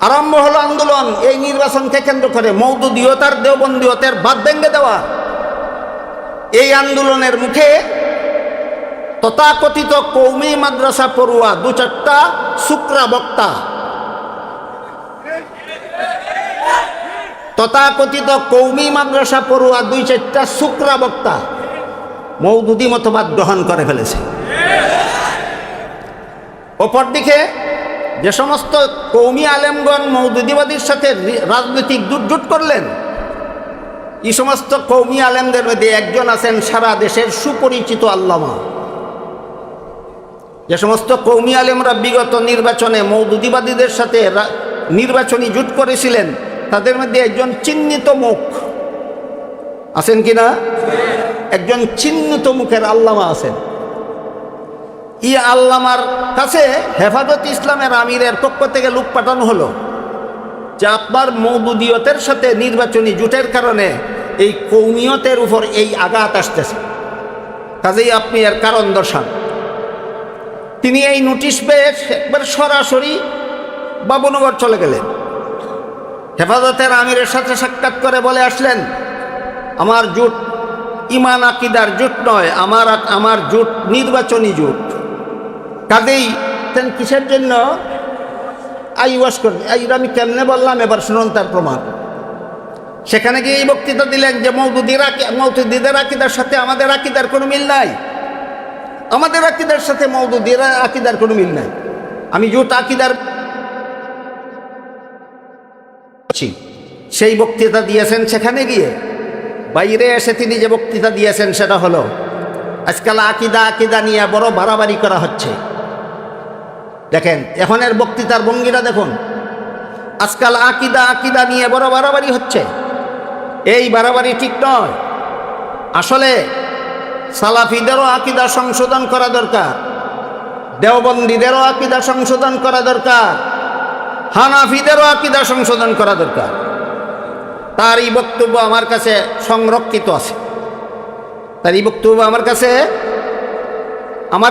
আরম্ভ হলো আন্দোলন এই নির্বাচনকে কেন্দ্র করে মওদুদিয়তার দেওবন্দীয়তার বাদ ভেঙে দেওয়া। এই আন্দোলনের মুখে তথাকথিত কৌমি মাদ্রাসা পড়ুয়া দু চারটা শুকরা বক্তা, তথাকথিত কৌমি মাদ্রাসা পড়ুয়া দুই চারটা শুকরা বক্তা মওদুদি মতবাদ গ্রহণ করে ফেলেছে। অপরদিকে যে সমস্ত কৌমি আলেমগণ মওদুদিবাদীর সাথে রাজনৈতিক জোট করলেন, এই সমস্ত কৌমি আলেমদের মধ্যে একজন আছেন সারা দেশের সুপরিচিত আল্লামা। যে সমস্ত কৌমি আলেমরা বিগত নির্বাচনে মওদুদিবাদীদের সাথে নির্বাচনী জোট করেছিলেন, তাদের মধ্যে একজন চিহ্নিত মুখ আছেন কিনা? একজন চিহ্নিত মুখের আল্লামা আছেন। ই আল্লামার কাছে হেফাজত ইসলামের আমিরের পক্ষ থেকে লোক পাঠানো হলো যে আপনার মওদুদিয়তের সাথে নির্বাচনী জোটের কারণে এই কৌমিয়তের উপর এই আঘাত আসতেছে, কাজেই আপনি এর কারণ দর্শান। তিনি এই নোটিশ পেয়ে একবার সরাসরি বাবুনগর চলে গেলেন। হেফাজতের আমিরের সাথে সাক্ষাৎ করে বলে আসলেন, আমার জোট ইমান আকিদার জোট নয়, আমার জোট নির্বাচনী জোট। কাজেই কিসের জন্য আইওয়াস করবে? আমি কেমনে বললাম, এবার শুনুন তার প্রমাণ। সেখানে গিয়ে এই বক্তৃতা দিলেন যে মওদুদিদের আকিদার সাথে আমাদের আকিদার কোনো মিল নাই, আমাদের আকিদার সাথে মওদুদির আকিদার কোনো মিল নাই। আমি জোট আকিদার সেই বক্তৃতা দিয়েছেন। সেখানে গিয়ে বাইরে এসে তিনি যে বক্তৃতা দিয়েছেন সেটা হলো, আজকাল আকিদা নিয়ে বড় বাড়াবাড়ি করা হচ্ছে। দেখেন এখনের বক্তৃতার ভঙ্গিটা দেখুন। আজকাল আকিদা নিয়ে বড় বাড়াবাড়ি হচ্ছে। এই বাড়াবাড়ি ঠিক নয়। আসলে সালাফিদেরও আকিদা সংশোধন করা দরকার, দেওবন্দীদেরও আকিদা সংশোধন করা দরকার, হানাফিদেরও আকিদা সংশোধন করা দরকার। তার এই বক্তব্য আমার কাছে সংরক্ষিত আছে। তার এই বক্তব্য আমার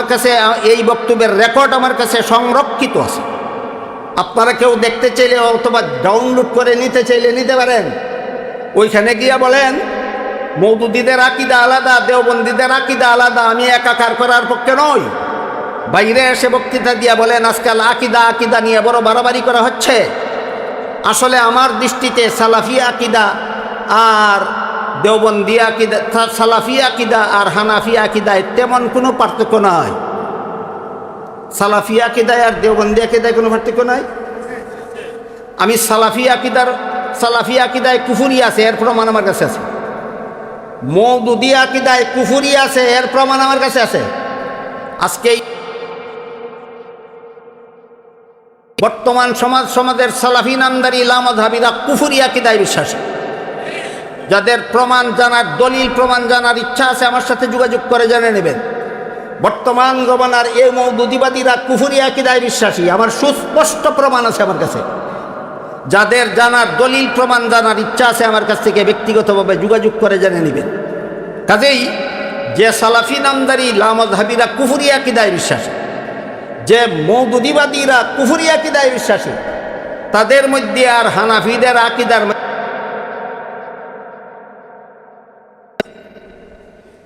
কাছে এই বক্তব্যের রেকর্ড আমার কাছে সংরক্ষিত আছে। আপনারা কেউ দেখতে চাইলে অথবা ডাউনলোড করে নিতে চাইলে নিতে পারেন। ওইখানে গিয়ে বলেন মওদুদিদের আকিদা আলাদা, দেওবন্দীদের আকিদা আলাদা, আমি একাকার করার পক্ষে নই। বাইরে এসে বক্তৃতা দিয়া বলেন আজকাল আকিদা নিয়ে বড় বাড়াবাড়ি করা হচ্ছে। আসলে আমার দৃষ্টিতে সালাফি আকিদা আর দেওবন্দি আকিদা, সালাফি আকিদা আর হানাফি আকিদায় তেমন কোনো পার্থক্য নাই। সালাফি আকিদায় আর দেওবন্দি আকিদায় কোনো পার্থক্য নাই। আমি সালাফি আকিদায় কুফুরি আছে, এর প্রমাণ আমার কাছে আছে। মওদুদি আকিদায় কুফুরি আছে, এর প্রমাণ আমার কাছে আছে। আজকে বর্তমান সমাজের সালাফি নামদারি লামাযহাবীরা কুফুরি আকিদায় বিশ্বাসী। যাদের প্রমাণ জানার, দলিল প্রমাণ জানার ইচ্ছা আছে আমার সাথে যোগাযোগ করে জেনে নেবেন। বর্তমান জমানার এই মওদুদিবাদীরা কুফুরি আকিদায় বিশ্বাসী। আমার সুস্পষ্ট প্রমাণ আছে আমার কাছে। যাদের জানার, দলিল প্রমাণ জানার ইচ্ছা আছে আমার কাছ থেকে ব্যক্তিগতভাবে যোগাযোগ করে জেনে নেবেন। কাজেই যে সালাফি নামদারি লামাযহাবীরা কুফুরি আকিদায় বিশ্বাসী, যে মওদুদিবাদীরা কুফুরি আকিদায় বিশ্বাসী, তাদের মধ্যে আর হানাফিদের আকিদার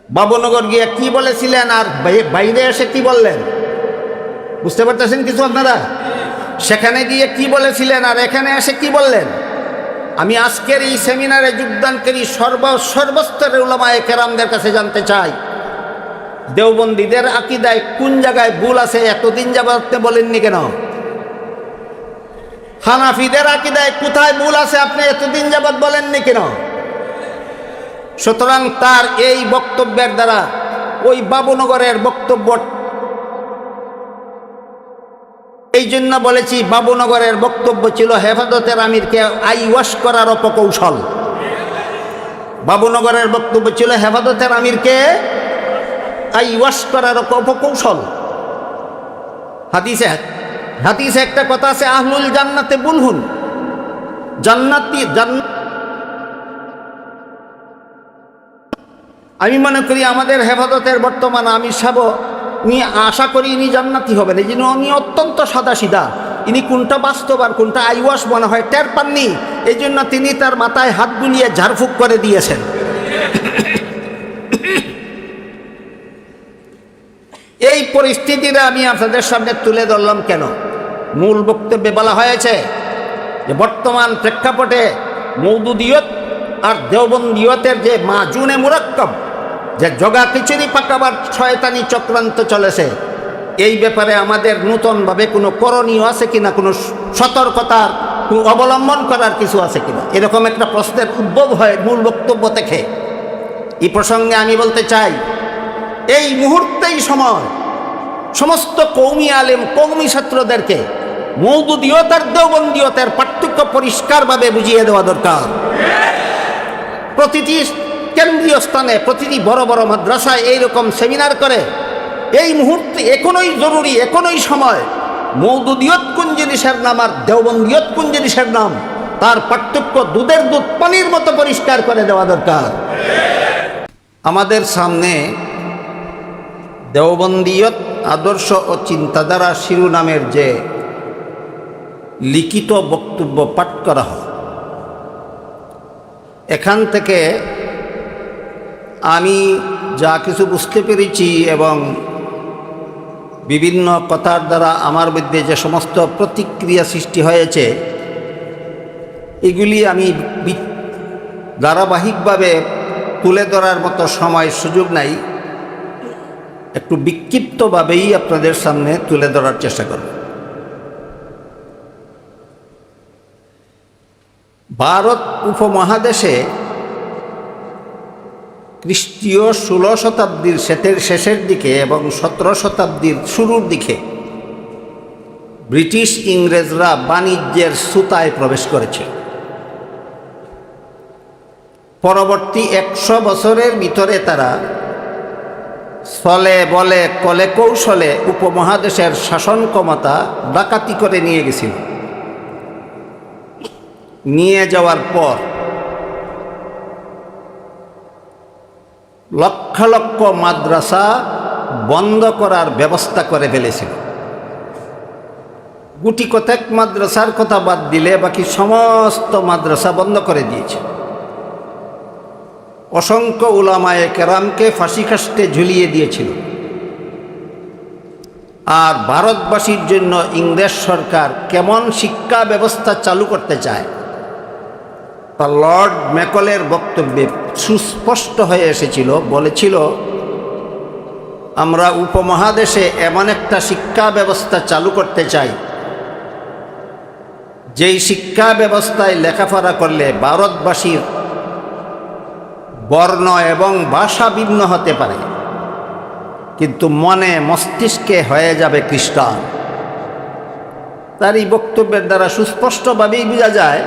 বাবুনগর গিয়ে কি বলেছিলেন আর বাইরে এসে কি বললেন বুঝতে পারতেছেন কিছু আপনারা? সেখানে গিয়ে কি বলেছিলেন আর এখানে এসে কি বললেন? আমি আজকের এই সেমিনারে যোগদানকারী সর্বস্তরের উলামায়ে কেরামদের কাছে জানতে চাই, দেওবন্দীদের আকিদায় কোন জায়গায় ভুল আছে এতদিন যাবত বলেননি কেন? হানাফিদের আকিদায় কোথায় ভুল আছে আপনি এতদিন যাবত বলেননি কেন? সুতরাং তার এই বক্তব্যের দ্বারা ওই বাবুনগরের বক্তব্য, এই জন্য বলেছি বাবুনগরের বক্তব্য ছিল হেফাজতের আমিরকে আইওয়াশ করার অপকৌশল। বাবুনগরের বক্তব্য ছিল হেফাজতের আমিরকে আইওয়াশ করার অপকৌশল। হাদিসে একটা কথা আছে, আহলুল জান্নাতে বুলহুন, জান্নাতি। আমি মনে করি আমাদের হেফাজতের বর্তমান আমির সাহেব নিয়ে আশা করি ইনি জান্নাতি হবেন। এই জন্য উনি অত্যন্ত সাদাসিধা, ইনি কোনটা বাস্তব আর কোনটা আইওয়াস মনে হয় টের পাননি, এই জন্য তিনি তার মাথায় হাত বুলিয়ে ঝাড়ফুঁক করে দিয়েছেন। এই পরিস্থিতিটা আমি আপনাদের সামনে তুলে ধরলাম কেন? মূল বক্তব্যে বলা হয়েছে যে বর্তমান প্রেক্ষাপটে মওদুদিয়ত আর দেওবন্দিয়তের যে মাজুনে মুরাক্কাব, যে জগা খিচুড়ি পাকাবার শয়তানি চক্রান্ত চলেছে, এই ব্যাপারে আমাদের নূতনভাবে কোনো করণীয় আছে কিনা, কোনো সতর্কতার অবলম্বন করার কিছু আছে কিনা, এরকম একটা প্রশ্নের উদ্ভব হয় মূল বক্তব্য থেকে। এই প্রসঙ্গে আমি বলতে চাই, এই মুহূর্তেই সময় সমস্ত কৌমি আলেম কৌমি ছাত্রদেরকে মওদুদিয়ত আর দেওবন্দিয়তের পার্থক্য পরিষ্কারভাবে বুঝিয়ে দেওয়া দরকার। প্রতিটি কেন্দ্রীয় স্থানে, প্রতিটি বড় বড় মাদ্রাসায় এইরকম সেমিনার করে এই মুহূর্তে এখনই জরুরি, এখনই সময় মওদুদিয়ত কোন জিনিসের নাম আর দেওবন্দিয়ত কোন জিনিসের নাম, তার পার্থক্য দুধের দুধ পানির মতো পরিষ্কার করে দেওয়া দরকার। আমাদের সামনে দেওবন্দিয়ত আদর্শ ও চিন্তাধারা শিরোনামের যে লিখিত বক্তব্য পাঠ করা হয়, এখান থেকে আমি যা কিছু বুঝতে পেরেছি এবং বিভিন্ন কথার দ্বারা আমার মধ্যে যে সমস্ত প্রতিক্রিয়া সৃষ্টি হয়েছে, এগুলি আমি ধারাবাহিকভাবে তুলে ধরার মতো সময় সুযোগ নাই, একটু বিক্ষিপ্তভাবেই আপনাদের সামনে তুলে ধরার চেষ্টা করব। ভারত উপমহাদেশে খ্রিস্টীয় 16 শতাব্দীর শেষের দিকে এবং 17 শতাব্দীর শুরুর দিকে ব্রিটিশ ইংরেজরা বাণিজ্যের সুতায় প্রবেশ করেছে। পরবর্তী 100 বছরের ভিতরে তারা ছলে বলে কলে কৌশলে উপমহাদেশের শাসন ক্ষমতা ডাকাতি করে নিয়ে গেছিল। নিয়ে যাওয়ার পর লক্ষ লক্ষ মাদ্রাসা বন্ধ করার ব্যবস্থা করে ফেলেছিল। গুটি কতক মাদ্রাসার কথা বাদ দিলে বাকি সমস্ত মাদ্রাসা বন্ধ করে দিয়েছে। অসংখ্য উলামায়ে কেরামকে ফাঁসি কাস্টে ঝুলিয়ে দিয়েছিল। আর ভারতবাসীর জন্য ইংরেজ সরকার কেমন শিক্ষা ব্যবস্থা চালু করতে চায় তা লর্ড ম্যাকলের বক্তব্যে সুস্পষ্ট হয়ে এসেছিল। বলেছিল, আমরা উপমহাদেশে এমন একটা শিক্ষা ব্যবস্থা চালু করতে চাই, যেই শিক্ষা ব্যবস্থায় লেখাপড়া করলে ভারতবাসীর বর্ণ এবং ভাষা ভিন্ন হতে পারে, কিন্তু মনে মস্তিষ্কে হয়ে যাবে খ্রিস্টান। তার এই বক্তব্যের দ্বারা সুস্পষ্টভাবেই বোঝা যায়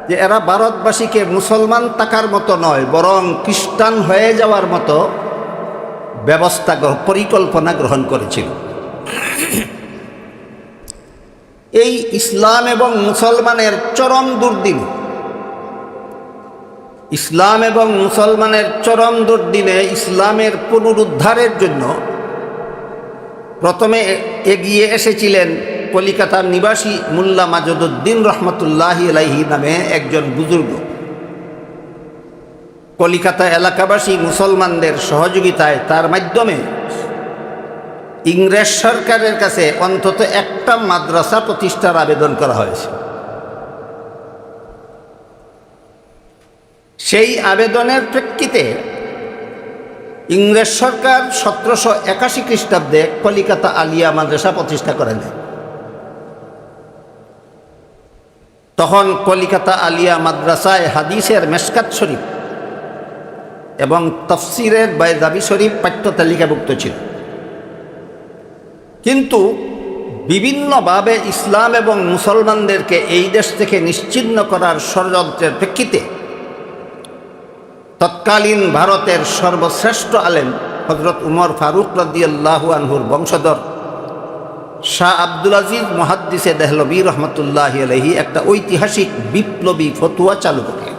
যে এরা ভারতবাসীকে মুসলমান থাকার মতো নয়, বরং খ্রিস্টান হয়ে যাওয়ার মতো ব্যবস্থা পরিকল্পনা গ্রহণ করেছিল। এই ইসলাম এবং মুসলমানের চরম দুর্দিন, ইসলাম এবং মুসলমানের চরম দুর্দিনে ইসলামের পুনরুদ্ধারের জন্য প্রথমে এগিয়ে এসেছিলেন কলিকাতার নিবাসী মোল্লা মাজেদুদ্দিন রহমতুল্লাহি আলাইহি নামে একজন বুজুর্গ। কলিকাতা এলাকাবাসী মুসলমানদের সহযোগিতায় তার মাধ্যমে ইংরেজ সরকারের কাছে অন্তত একটা মাদ্রাসা প্রতিষ্ঠার আবেদন করা হয়েছে। সেই আবেদনের প্রেক্ষিতে ইংরেজ সরকার 1781 খ্রিস্টাব্দে কলিকাতা আলিয়া মাদ্রাসা প্রতিষ্ঠা করেন। তখন কলিকাতা আলিয়া মাদ্রাসায় হাদিসের মেশকাত শরীফ এবং তফসিরের বাইজাবি শরীফ পাঠ্য তালিকাভুক্ত ছিল। কিন্তু বিভিন্নভাবে ইসলাম এবং মুসলমানদেরকে এই দেশ থেকে নিশ্চিহ্ন করার ষড়যন্ত্রের প্রেক্ষিতে তৎকালীন ভারতের সর্বশ্রেষ্ঠ আলেম হযরত উমর ফারুক রাদিয়াল্লাহু আনহুর বংশধর শাহ আব্দুল আজিজ মুহাদ্দিসে দেহলভী রহমতুল্লাহি আলাইহি একটা ঐতিহাসিক বিপ্লবী ফতোয়া চালু করেন।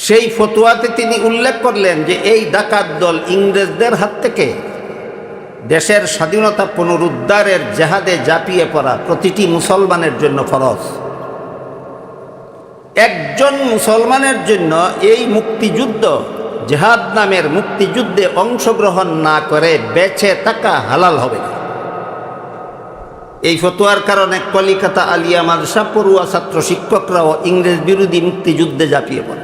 সেই ফতোয়াতে তিনি উল্লেখ করলেন যে এই ডাকাত দল ইংরেজদের হাত থেকে দেশের স্বাধীনতা পুনরুদ্ধারের জেহাদে ঝাঁপিয়ে পড়া প্রতিটি মুসলমানের জন্য ফরজ। একজন মুসলমানের জন্য এই মুক্তিযুদ্ধ, জেহাদ নামের মুক্তিযুদ্ধে অংশগ্রহণ না করে বেঁচে থাকা হালাল হবে না। এই ফতোয়ার কারণে কলিকাতা আলিয়া মাদ্রাসা পড়ুয়া ছাত্র শিক্ষকরাও ইংরেজ বিরোধী মুক্তিযুদ্ধে ঝাঁপিয়ে পড়ে।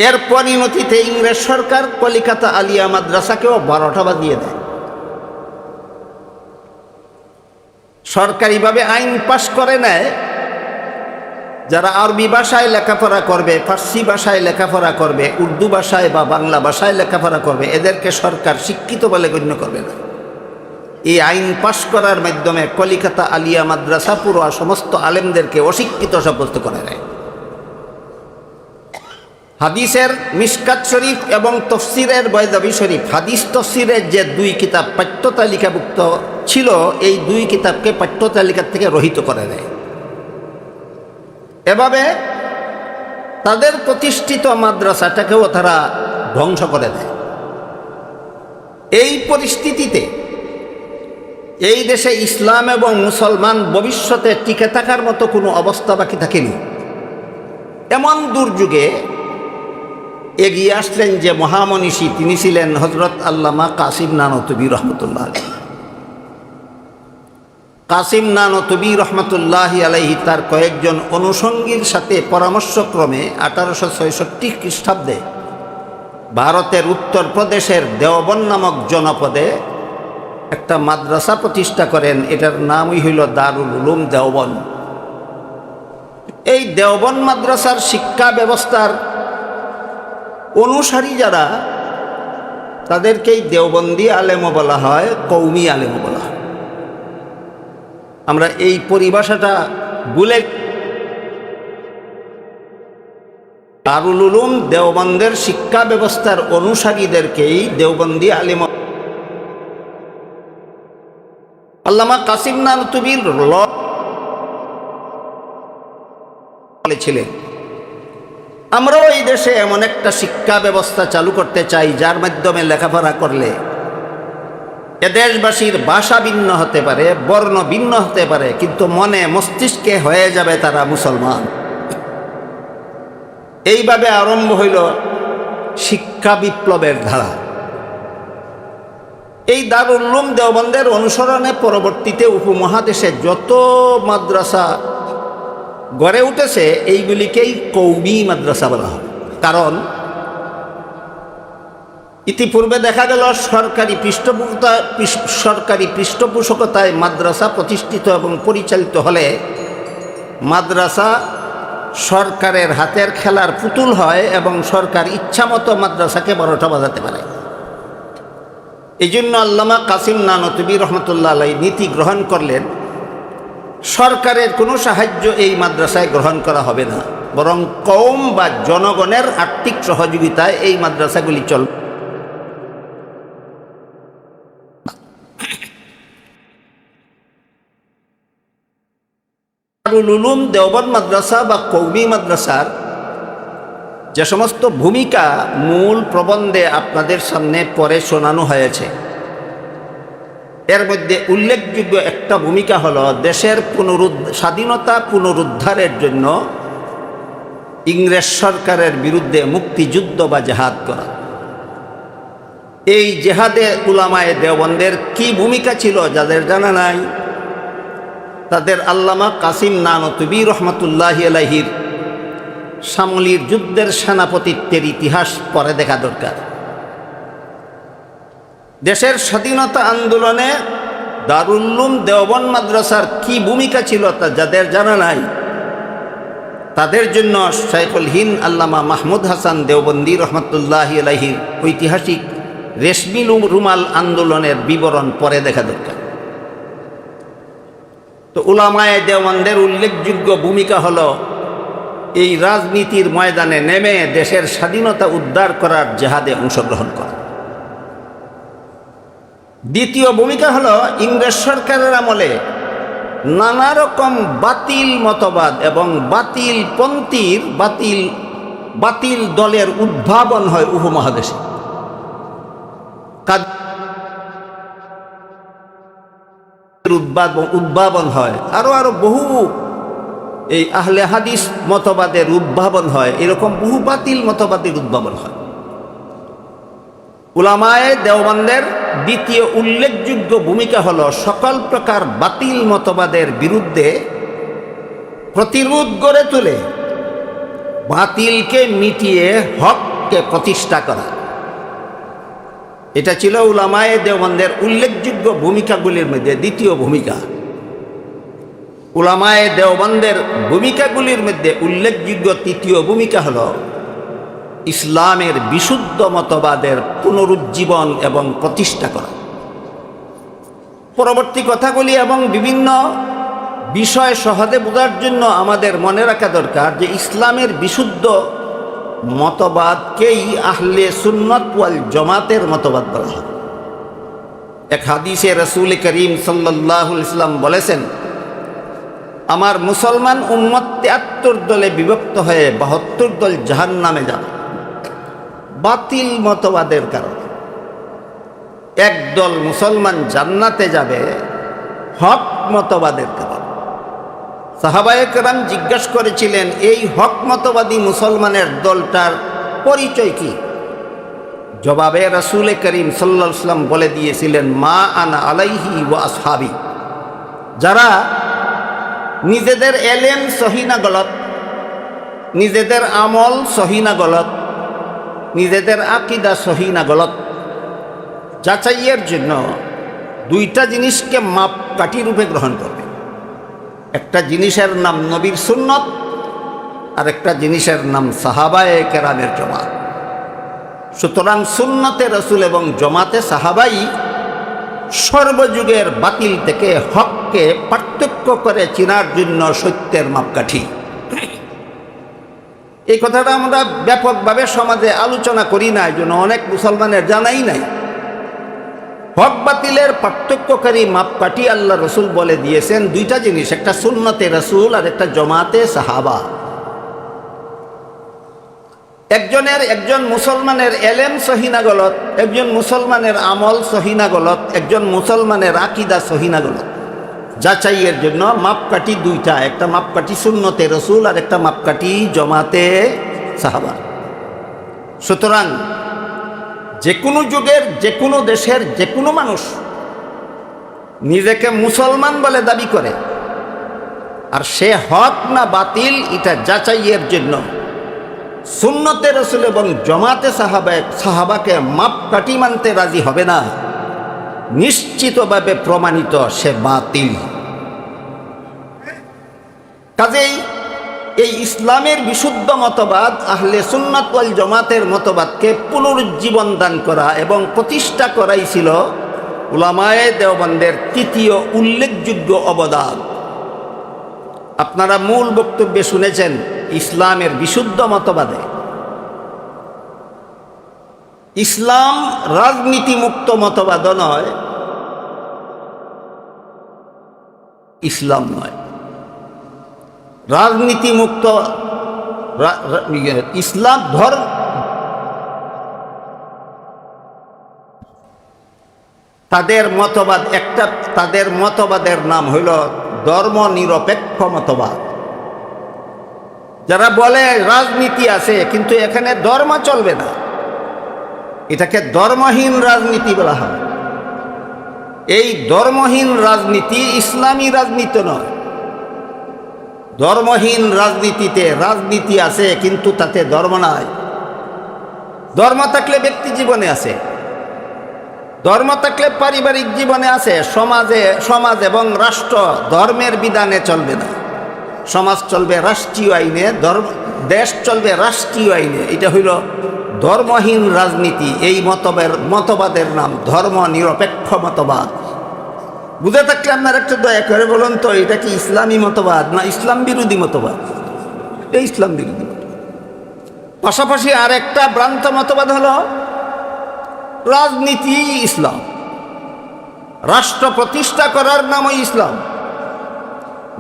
এর পরিণতিতে ইংরেজ সরকার কলিকাতা আলিয়া মাদ্রাসাকেও 12টা বাজিয়ে দেয়। সরকারিভাবে আইন পাশ করে নেয়, যারা আরবি ভাষায় লেখাপড়া করবে, ফার্সি ভাষায় লেখাপড়া করবে, উর্দু ভাষায় বা বাংলা ভাষায় লেখাপড়া করবে, এদেরকে সরকার শিক্ষিত বলে গণ্য করবে না। এই আইন পাশ করার মাধ্যমে কলিকাতা আলিয়া মাদ্রাসা পুরো সমস্ত আলেমদেরকে অশিক্ষিত সাব্যস্ত করে দেয়। হাদিসের মিশকাত শরীফ এবং তফসিরের বয়দাবি শরীফ, হাদিস তফসিরের যে 2 কিতাব পাঠ্য তালিকাভুক্ত ছিল, এই 2 কিতাবকে পাঠ্য তালিকা থেকে রহিত করে দেয়। এভাবে তাদের প্রতিষ্ঠিত মাদ্রাসাটাকেও তারা ধ্বংস করে দেয়। এই পরিস্থিতিতে এই দেশে ইসলাম এবং মুসলমান ভবিষ্যতে টিকে থাকার মতো কোনো অবস্থা বাকি থাকেনি। এমন দুর্যোগে এগিয়ে আসলেন যে মহামনীষী, তিনি ছিলেন হযরত আল্লামা কাসিম নানতুবী রহমতুল্লাহ আলাইহি। কাসিম নানতুবী রহমতুল্লাহ আলাইহি তার কয়েকজন অনুষঙ্গীর সাথে পরামর্শক্রমে 1866 খ্রিস্টাব্দে ভারতের উত্তরপ্রদেশের দেওবন নামক জনপদে একটা মাদ্রাসা প্রতিষ্ঠা করেন। এটার নামই হইল দারুল উলুম দেওবন। এই দেওবন মাদ্রাসার শিক্ষা ব্যবস্থার অনুসারী যারা, তাদেরকেই দেওবন্দি আলেমও বলা হয়, কৌমি আলেমও বলা হয়। আমরা এই পরিভাষাটা ভুলে দারুল উলুম দেওবন্দের শিক্ষা ব্যবস্থার অনুসারীদেরকেই দেওবন্দি আলেম। আল্লামা কাসিম নানতুবীর বলেছিলেন, আমরাও এই দেশে এমন একটা শিক্ষা ব্যবস্থা চালু করতে চাই যার মাধ্যমে লেখাপড়া করলে এদেশবাসীর ভাষা ভিন্ন হতে পারে, বর্ণ ভিন্ন হতে পারে, কিন্তু মনে মস্তিষ্কে হয়ে যাবে তারা মুসলমান। এইভাবে আরম্ভ হইল শিক্ষা বিপ্লবের ধারা। এই দারুল উলুম দেওবন্দের অনুসরণে পরবর্তীতে উপমহাদেশে যত মাদ্রাসা গড়ে উঠেছে, এইগুলিকেই কৌমি মাদ্রাসা বলা হয়। কারণ ইতিপূর্বে দেখা গেল সরকারি পৃষ্ঠপোষকতায় মাদ্রাসা প্রতিষ্ঠিত এবং পরিচালিত হলে মাদ্রাসা সরকারের হাতের খেলার পুতুল হয় এবং সরকার ইচ্ছামতো মাদ্রাসাকে 12টা বাজাতে পারে। এই জন্য আল্লামা কাসিম নানতুবী রহমতুল্লাহ আলাইহি নীতি গ্রহণ করলেন, সরকারের কোনো সাহায্য এই মাদ্রাসায় গ্রহণ করা হবে না, বরং কওম বা জনগণের আর্থিক সহযোগিতায় এই মাদ্রাসাগুলি চলবে। দারুল উলুম দেওবন মাদ্রাসা বা কওমি মাদ্রাসার যে সমস্ত ভূমিকা মূল প্রবন্ধে আপনাদের সামনে পরে শোনানো হয়েছে, এর মধ্যে উল্লেখযোগ্য একটা ভূমিকা হলো দেশের স্বাধীনতা পুনরুদ্ধারের জন্য ইংরেজ সরকারের বিরুদ্ধে মুক্তিযুদ্ধ বা জেহাদ করা। এই জেহাদে উলামায়ে দেওবন্দের কি ভূমিকা ছিল যাদের জানা নাই, তাদের আল্লামা কাসিম নানতুবী রহমতুল্লাহি আলাইহির সামলির যুদ্ধের সেনাপতিত্বের ইতিহাস পরে দেখা দরকার। দেশের স্বাধীনতা আন্দোলনে দারুল উলুম দেওবন মাদ্রাসার কি ভূমিকা ছিল তা যাদের জানা নাই, তাদের জন্য শাইখুল হিন্দ আল্লামা মাহমুদ হাসান দেওবন্দি রহমতুল্লাহি আলাইহির ঐতিহাসিক রেশমি রুমাল আন্দোলনের বিবরণ পরে দেখা দরকার। তো উলামায়ে দেওবন্দের উল্লেখযোগ্য ভূমিকা হলো এই রাজনীতির ময়দানে নেমে দেশের স্বাধীনতা উদ্ধার করার জেহাদে অংশগ্রহণ করা। দ্বিতীয় ভূমিকা হলো ইংরেজ সরকারের আমলে নানা রকম বাতিল মতবাদ এবং বাতিলপন্থীর বাতিল দলের উদ্ভাবন হয় উপমহাদেশে। উদ্ভাবন হয়, আরো বহু এই আহলে হাদিস মতবাদের উদ্ভাবন হয়, এরকম বহু বাতিল মতবাদের উদ্ভাবন হয়। উলামায়ে দেওবন্দের দ্বিতীয় উল্লেখযোগ্য ভূমিকা হলো সকল প্রকার বাতিল মতবাদের বিরুদ্ধে প্রতিরোধ গড়ে তুলে বাতিলকে মিটিয়ে হককে প্রতিষ্ঠা করা। এটা ছিল উলামায়ে দেওবন্দের উল্লেখযোগ্য ভূমিকাগুলির মধ্যে দ্বিতীয় ভূমিকা। উলামায়ে দেওবন্দের ভূমিকাগুলির মধ্যে উল্লেখযোগ্য তৃতীয় ভূমিকা হল ইসলামের বিশুদ্ধ মতবাদের পুনরুজ্জীবন এবং প্রতিষ্ঠা করা। পরবর্তী কথাগুলি এবং বিভিন্ন বিষয় সহজে বোঝার জন্য আমাদের মনে রাখা দরকার যে ইসলামের বিশুদ্ধ মতবাদকেই আহলে সুন্নাত ওয়াল জামাতের মতবাদ বলা হয়। এক হাদিসে রাসূল করিম সাল্লাল্লাহু আলাইহি ওয়াসাল্লাম বলেছেন, আমার মুসলমান উম্মত ৭৩ দলে বিভক্ত হয়ে ৭২ দল জাহান্নামে যাবে বাতিল মতবাদের কারণে। একদল মুসলমান জান্নাতে যাবে হক মতবাদের কারণে। সাহাবায়ে কেরাম জিজ্ঞাসা করেছিলেন, এই হক মতবাদী মুসলমানের দলটার পরিচয় কি? জবাবে রাসূল করিম সাল্লাল্লাহু আলাইহি ওয়াসাল্লাম বলে দিয়েছিলেন, মা আনা আলাইহি ওয়া আসহাবি। যারা নিজেদের এলেম সহি না গলত, নিজেদের আমল সহি না গলত, নিজেদের আকীদা সহি না গলত, যাচাইয়ের জন্য দুইটা জিনিসকে মাপকাঠি রূপে গ্রহণ করবে। একটা জিনিসের নাম নবীর সুন্নত, আর একটা জিনিসের নাম সাহাবায়ে কেরামের জামাত। সুতরাং সুন্নতে রাসূল এবং জামাতে সাহাবাই সর্বযুগের বাতিল থেকে হককে পার্থক্য করে চেনার জন্য সত্যের মাপকাঠি। এই কথাটা আমরা ব্যাপকভাবে সমাজে আলোচনা করি না, এই জন্য অনেক মুসলমানের জানাই নাই। হক বাতিলের পার্থক্যকারী মাপকাঠি আল্লাহ রসুল বলে দিয়েছেন দুইটা জিনিস, একটা সুন্নতে রাসূল আর একটা জামাতে সাহাবা। একজন মুসলমানের এলেম সহি না গলত, একজন মুসলমানের আমল সহি না গলত, একজন মুসলমানের আকীদা সহি না গলত, যাচাইয়ের জন্য মাপকাঠি দুইটা, একটা মাপকাঠি সুন্নতে রাসূল আর একটা মাপকাঠি জামাতে সাহাবা। সুতরাং যে কোনো যুগের যে কোনো দেশের যে কোনো মানুষ নিজেকে মুসলমান বলে দাবি করে, আর সে হক না বাতিল এটা যাচাইয়ের জন্য সুন্নতে রাসূল এবং জামাতে সাহাবাকে মাপকাঠি মানতে রাজি হবে না, নিশ্চিতভাবে প্রমাণিত সে বাতিল। কাজেই এই ইসলামের বিশুদ্ধ মতবাদ আহলে সুন্নাত ওয়াল জামাতের মতবাদকে পুনরুজ্জীবন দান করা এবং প্রতিষ্ঠা করাই ছিল উলামায়ে দেওবন্দের তৃতীয় উল্লেখযোগ্য অবদান। আপনারা মূল বক্তব্যে শুনেছেন ইসলামের বিশুদ্ধ মতবাদে ইসলাম রাজনীতিমুক্ত মতবাদ নয়, ইসলাম নয় রাজনীতিমুক্ত ইসলাম ধর্ম। তাদের মতবাদ একটা, তাদের মতবাদের নাম হইল ধর্ম নিরপেক্ষ মতবাদ। যারা বলে রাজনীতি আছে কিন্তু এখানে ধর্ম চলবে না, এটাকে ধর্মহীন রাজনীতি বলা হয়। এই ধর্মহীন রাজনীতি ইসলামী রাজনীতি নয়। ধর্মহীন রাজনীতিতে রাজনীতি আছে কিন্তু তাতে ধর্ম নাই। ধর্ম থাকলে ব্যক্তি জীবনে আছে, ধর্ম থাকলে পারিবারিক জীবনে আছে, সমাজ এবং রাষ্ট্র ধর্মের বিধানে চলবে না। সমাজ চলবে রাষ্ট্রীয় আইনে, দেশ চলবে রাষ্ট্রীয় আইনে। এটা হইল ধর্মহীন রাজনীতি। এই মতবাদের নাম ধর্ম নিরপেক্ষ মতবাদ। বুঝে থাকলে আপনার একটু দয়া করে বলুন তো, এটা কি ইসলামী মতবাদ না ইসলাম বিরোধী মতবাদ? এটা ইসলাম বিরোধী। পাশাপাশি আর একটা ভ্রান্ত মতবাদ হলো রাজনীতি ইসলাম, রাষ্ট্র প্রতিষ্ঠা করার নামই ইসলাম।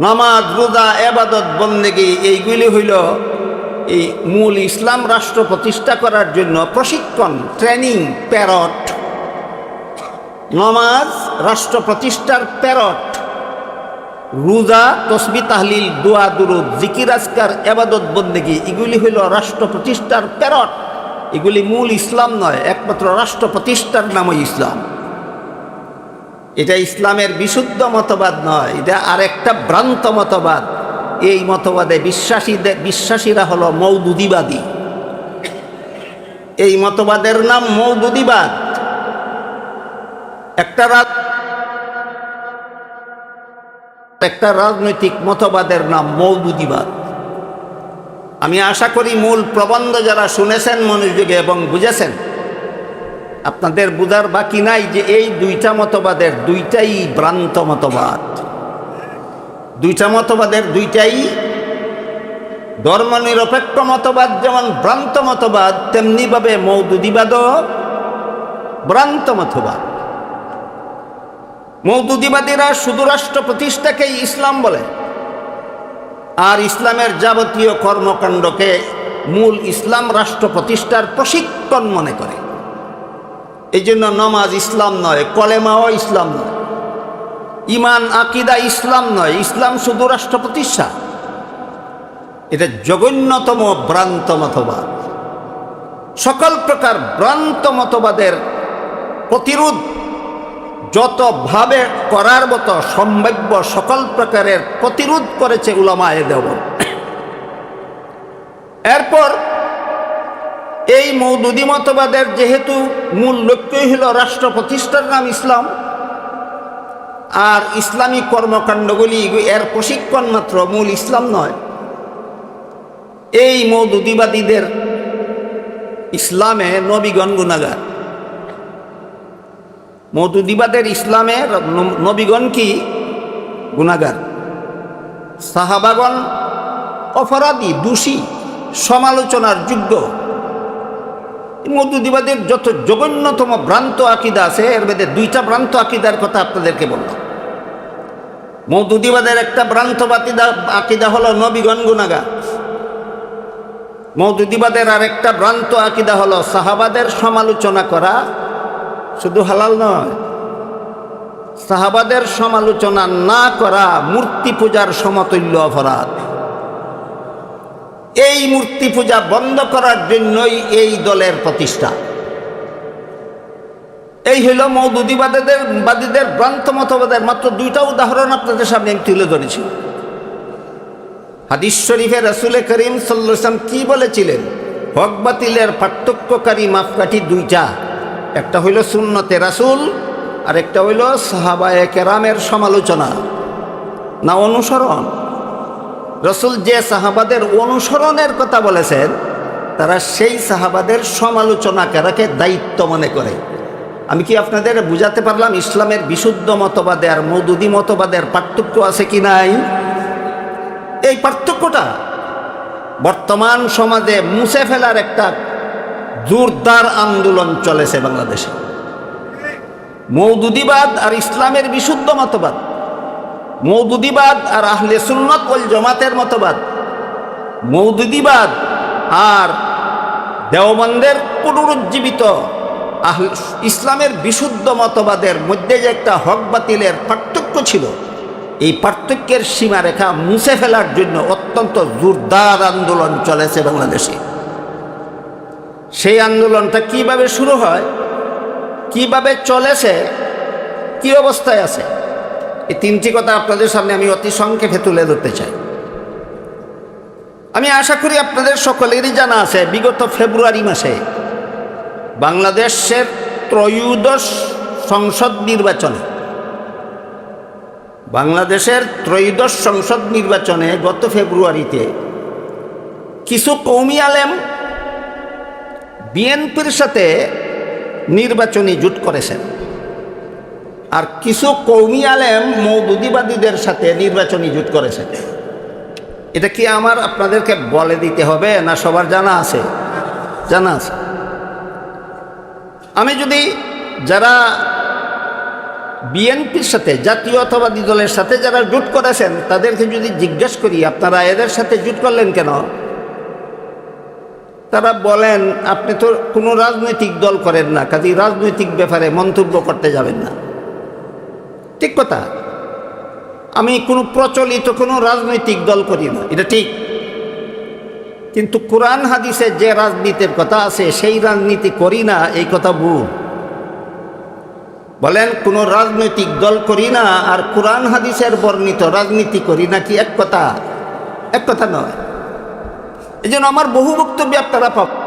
নামাজ, রোজা, ইবাদত, বন্দেগী এইগুলি হইল এই মূল ইসলাম রাষ্ট্র প্রতিষ্ঠা করার জন্য প্রশিক্ষণ, ট্রেনিং, প্যারট। নামাজ রাষ্ট্র প্রতিষ্ঠার প্যারট, রোজা, তসবি, তাহলিল, দোয়া, দুরুদ, জিকির, আজকার, ইবাদত, বন্দেগী এগুলি হইল রাষ্ট্র প্রতিষ্ঠার প্রেরক। এগুলি মূল ইসলাম নয়, একমাত্র রাষ্ট্র প্রতিষ্ঠার নামই ইসলাম। এটা ইসলামের বিশুদ্ধ মতবাদ নয়, এটা আরেকটা ভ্রান্ত মতবাদ। এই মতবাদে বিশ্বাসীরা হলো মওদুদিবাদী। এই মতবাদের নাম মওদুদিবাদ। একটা রাজনৈতিক মতবাদের নাম মওদুদিবাদ। আমি আশা করি মূল প্রবন্ধ যারা শুনেছেন মনোযোগে এবং বুঝেছেন, আপনাদের বুঝার বাকি নাই যে এই দুইটা মতবাদের দুইটাই ভ্রান্ত মতবাদ। দুইটা মতবাদের দুইটাই ধর্মনিরপেক্ষ মতবাদ যেমন ভ্রান্ত মতবাদ, তেমনিভাবে মওদুদিবাদও ভ্রান্ত মতবাদ। মওদুদিবাদীরা শুধু রাষ্ট্র প্রতিষ্ঠাকেই ইসলাম বলে, আর ইসলামের যাবতীয় কর্মকাণ্ডকে মূল ইসলাম রাষ্ট্র প্রতিষ্ঠার প্রশিক্ষণ মনে করে। এই জন্য নমাজ ইসলাম নয়, কলেমাও ইসলাম নয়, ইমান আকিদা ইসলাম নয়, ইসলাম শুধু রাষ্ট্র প্রতিষ্ঠা। এটা জঘন্যতম ভ্রান্ত মতবাদ। সকল প্রকার ভ্রান্ত মতবাদের প্রতিরোধ যতভাবে করার মতো সম্ভাব্য সকল প্রকারের প্রতিরোধ করেছে উলামায়ে দেওবন্দ। এরপর এই মওদুদি মতবাদের যেহেতু মূল লক্ষ্যই হল রাষ্ট্র প্রতিষ্ঠার নাম ইসলাম, আর ইসলামী কর্মকাণ্ডগুলি এর প্রশিক্ষণ মাত্র, মূল ইসলাম নয়, এই মওদুদিবাদীদের ইসলামে নবীগণ গুনাহগার। মওদুদিবাদের ইসলামে নবীগণ কি গুনাহগার? সাহাবাগণ অপরাধী, দোষী, সমালোচনার যোগ্য। মওদুদিবাদের যত জঘন্যতম ভ্রান্ত আকিদা আছে, এর মধ্যে দুইটা ভ্রান্ত আকিদার কথা আপনাদেরকে বললাম। মওদুদিবাদের একটা ভ্রান্ত আকিদা হলো নবীগণ গুনাহগার। মওদুদিবাদের আর একটা ভ্রান্ত আকিদা হলো সাহাবাদের সমালোচনা করা শুধু হালাল নয়, সাহাবাদের সমালোচনা না করা মূর্তি পূজার সমতুল্য অপরাধ। এই মূর্তি পূজা বন্ধ করার জন্যই এই দলের প্রতিষ্ঠা। এই হইল মওদুদিবাদীদের ভ্রান্ত মতবাদের মাত্র দুইটা উদাহরণ আপনাদের সামনে আমি তুলে ধরেছি। হাদিস শরীফে রাসূল করিম সাল্লাল্লাহু আলাইহি ওয়াসাল্লাম কি বলেছিলেন? হক বাতিলের পার্থক্যকারী মাপকাঠি দুইটা, একটা হইল সুন্নতে রাসূল, আর একটা হইল সাহাবায়ে কেরামের সমালোচনা না অনুসরণ। রাসূল যে সাহাবাদের অনুসরণের কথা বলেছেন, তারা সেই সাহাবাদের সমালোচনা করাকে দায়িত্ব মনে করে। আমি কি আপনাদের বুঝাতে পারলাম ইসলামের বিশুদ্ধ মতবাদে আর মওদুদি মতবাদের পার্থক্য আছে কি নাই? এই পার্থক্যটা বর্তমান সমাজে মুছে ফেলার একটা জোরদার আন্দোলন চলেছে বাংলাদেশে। মওদুদিবাদ আর ইসলামের বিশুদ্ধ মতবাদ, মওদুদিবাদ আর আহলে সুন্নাত ওয়াল জামাতের মতবাদ, মওদুদিবাদ আর দেওবন্দের পুনরুজ্জীবিত ইসলামের বিশুদ্ধ মতবাদের মধ্যে যে একটা হক বাতিলের পার্থক্য ছিল, এই পার্থক্যের সীমারেখা মুছে ফেলার জন্য অত্যন্ত জোরদার আন্দোলন চলেছে বাংলাদেশে। সেই আন্দোলনটা কিভাবে শুরু হয়, কিভাবে চলেছে, কি অবস্থায় আছে, এই তিনটি কথা আপনাদের সামনে আমি অতি সংক্ষেপে তুলে ধরতে চাই। আমি আশা করি আপনাদের সকলেরই জানা আছে, বিগত ফেব্রুয়ারি মাসে বাংলাদেশের ত্রয়োদশ সংসদ নির্বাচনে, বাংলাদেশের ত্রয়োদশ সংসদ নির্বাচনে গত ফেব্রুয়ারিতে কিছু কওমি আলেম বিএনপির সাথে নির্বাচনী জোট করেছেন, আর কিছু কওমি আলেম মওদুদিবাদীদের সাথে নির্বাচনী জোট করেছেন। এটা কি আমার আপনাদেরকে বলে দিতে হবে না সবার জানা আছে? জানা আছে। আমি যদি যারা বিএনপির সাথে, জাতীয়তাবাদী দলের সাথে যারা জোট করেছেন, তাদেরকে যদি জিজ্ঞেস করি আপনারা এদের সাথে জোট করলেন কেন, তারা বলেন আপনি তো কোনো রাজনৈতিক দল করেন না, কাজেই রাজনৈতিক ব্যাপারে মন্তব্য করতে যাবেন না। ঠিক কথা। আমি কোনো প্রচলিত কোনো রাজনৈতিক দল করি না, এটা ঠিক। কিন্তু কোরআন হাদিসে যে রাজনীতির কথা আছে সেই রাজনীতি করি না, এই কথা ভুল। বলেন কোনো রাজনৈতিক দল করি না আর কোরআন হাদিসের বর্ণিত রাজনীতি করি না কি এক কথা? এক কথা নয়। এই জন্য আমার বহু বক্তব্য আপনারা পাবেন।